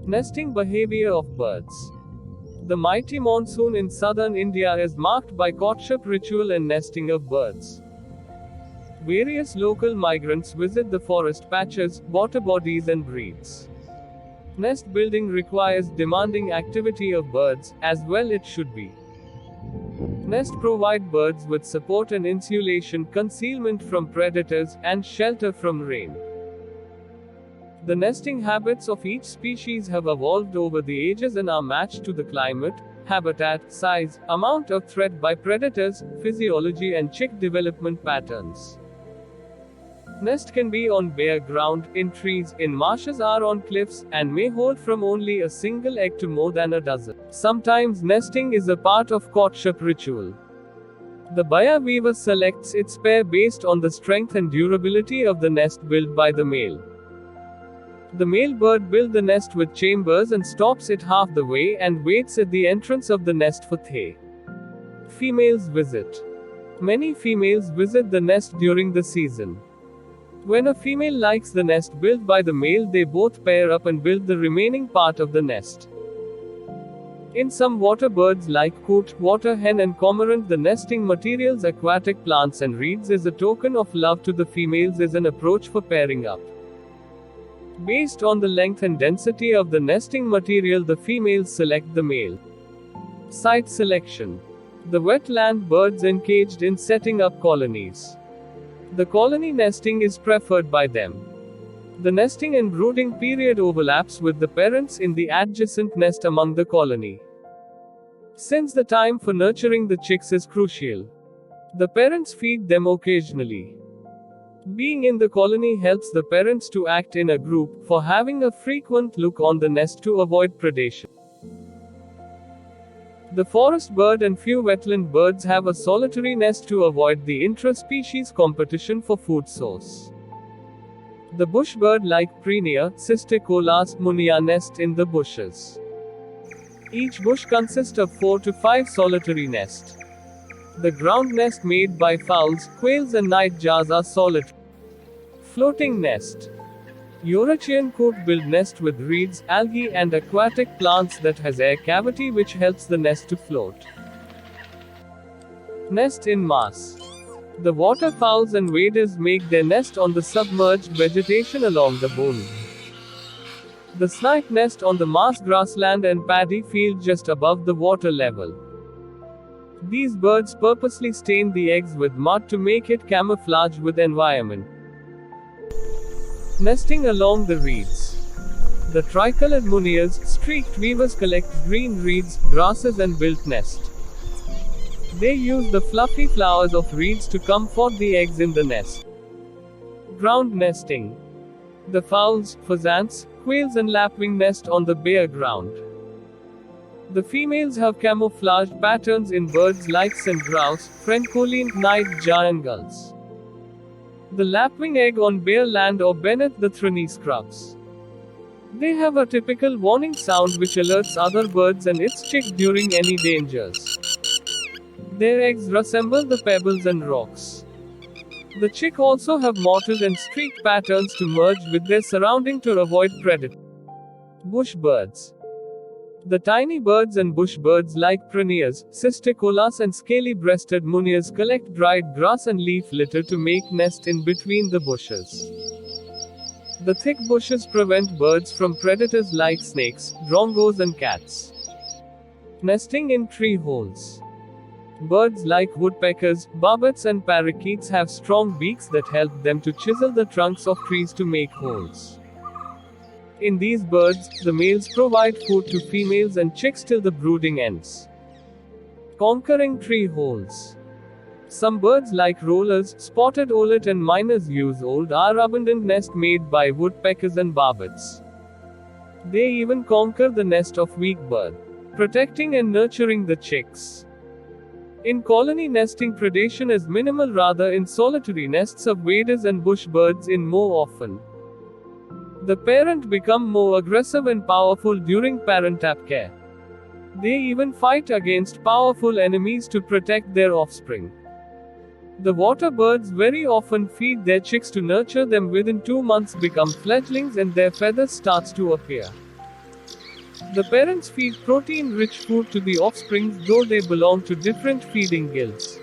Nesting behavior of birds. The mighty monsoon in southern India is marked by courtship ritual and nesting of birds. Various local migrants visit the forest patches, water bodies and breeds. Nest building requires demanding activity of birds, as well it should be. Nest provide birds with support and insulation, concealment from predators, and shelter from rain. The nesting habits of each species have evolved over the ages and are matched to the climate, habitat, size, amount of threat by predators, physiology and chick development patterns. Nest can be on bare ground, in trees, in marshes or on cliffs, and may hold from only a single egg to more than a dozen. Sometimes nesting is a part of courtship ritual. The behaviour selects its pair based on the strength and durability of the nest built by the male. The male bird builds the nest with chambers and stops it half the way and waits at the entrance of the nest for the females visit. Many females visit the nest during the season. When a female likes the nest built by the male, they both pair up and build the remaining part of the nest. In some water birds like coot, water hen and cormorant, the nesting materials, aquatic plants and reeds, is a token of love to the females, is an approach for pairing up. Based on the length and density of the nesting material, the females select the male. Site selection. The wetland birds engaged in setting up colonies. The colony nesting is preferred by them. The nesting and brooding period overlaps with the parents in the adjacent nest among the colony. Since the time for nurturing the chicks is crucial, the parents feed them occasionally. Being in the colony helps the parents to act in a group, for having a frequent look on the nest to avoid predation. The forest bird and few wetland birds have a solitary nest to avoid the intra-species competition for food source. The bush bird like Prinia, Cisticolas munia nest in the bushes. Each bush consists of 4 to 5 solitary nests. The ground nest made by fowls, quails and nightjars are solitary. Floating nest. European coot-built nest with reeds, algae and aquatic plants that has air cavity which helps the nest to float. Nest in mass. The waterfowls and waders make their nest on the submerged vegetation along the bone. The snipe nest on the marsh grassland and paddy field just above the water level. These birds purposely stain the eggs with mud to make it camouflage with environment. Nesting along the reeds. The tricolored munias, streaked weavers collect green reeds, grasses and build nest. They use the fluffy flowers of reeds to comfort the eggs in the nest. Ground nesting. The fowls, pheasants, quails and lapwing nest on the bare ground. The females have camouflaged patterns in birds like sand grouse, Francolin, nightjar and gulls. The lapwing egg on bare land or beneath the thorny scrubs. They have a typical warning sound which alerts other birds and its chick during any dangers. Their eggs resemble the pebbles and rocks. The chick also have mottled and streaked patterns to merge with their surrounding to avoid predators. Bush birds. The tiny birds and bush birds like Prunias, Cisticolas and scaly-breasted munias collect dried grass and leaf litter to make nest in between the bushes. The thick bushes prevent birds from predators like snakes, drongos and cats. Nesting in tree holes. Birds like woodpeckers, barbets and parakeets have strong beaks that help them to chisel the trunks of trees to make holes. In these birds, the males provide food to females and chicks till the brooding ends. Conquering tree holes. Some birds like rollers, spotted owlet and miners use old or abundant nest made by woodpeckers and barbets. They even conquer the nest of weak bird, protecting and nurturing the chicks. In colony nesting, predation is minimal, rather in solitary nests of waders and bush birds in more often. The parent become more aggressive and powerful during parent-up care. They even fight against powerful enemies to protect their offspring. The water birds very often feed their chicks to nurture them. Within 2 months become fledglings and their feathers starts to appear. The parents feed protein-rich food to the offspring, though they belong to different feeding guilds.